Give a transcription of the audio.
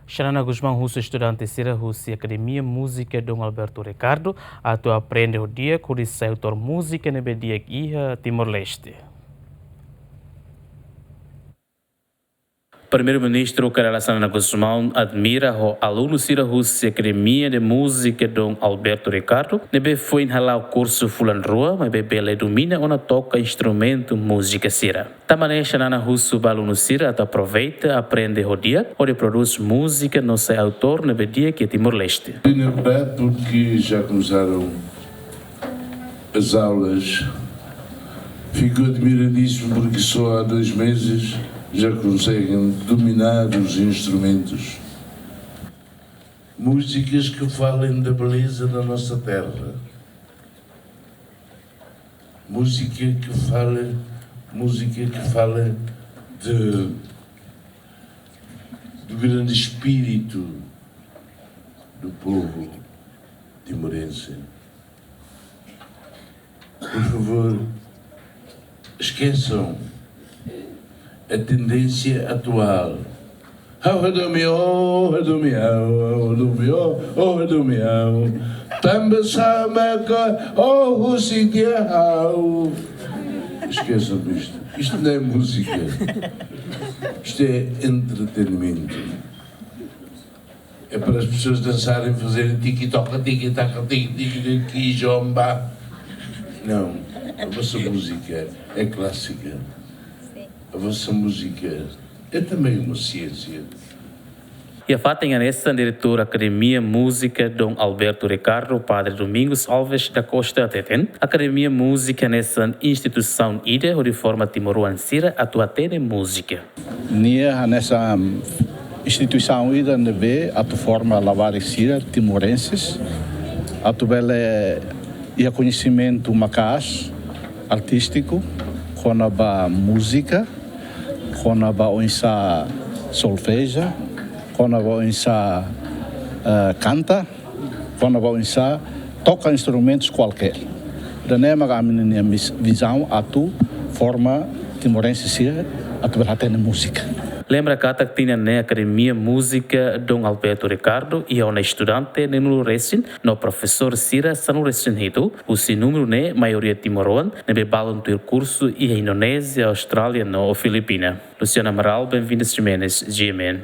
Xanana Guzmão, russo estudante Sira Russi Academia Música Dom Alberto Ricardo, atu aprende o dia com o autor música na dia Iha Timor-Leste. Primeiro-ministro Karala Xanana Guzmão admira o aluno Sira Russi Academia de Música Dom Alberto Ricardo, nebe foi enralar o curso Fulan Rua, mas bebê domina ou toca instrumento música Sira. Também Xanana Russo aluno Sira aproveita, aprende o dia, onde produz música no seu autor nebe dia que é Timor-Leste. Na verdade, porque já começaram as aulas, fico admiradíssimo porque só há 2 meses já conseguem dominar os instrumentos. Músicas que falem da beleza da nossa terra. Música que fala do grande espírito do povo timorense. Por favor, esqueçam a tendência atual. Esqueçam disto. Isto não é música. Isto é entretenimento. É para as pessoas dançarem, fazerem tiki-toca, tiki-taka, tiki-tiki, jomba. Não. A vossa música é clássica. A vossa música é também uma ciência. E a fato é nessa diretor Academia Música Dom Alberto Ricardo, Padre Domingos Alves da Costa Teten. Academia Música nessa instituição ida de forma timoruansira atua de música. Nessa instituição ida neve atu forma lavarecira timorenses. Atu bele e conhecimento macas artístico, com a música, com a onça solfeja, com a onça canta, com a onça toca instrumentos qualquer. Daí a minha visão atu forma timorense sia atu berhati na música. Lembra que tinha na Academia Música Dom Alberto Ricardo e é um estudante no Recém, no professor Sira Sanu Recém Hito, o seu número né maioria timoruan, nebe balon do curso e a Indonésia, Austrália, no Filipina. Luciana Amaral, bem-vindos Jimenez, GMN.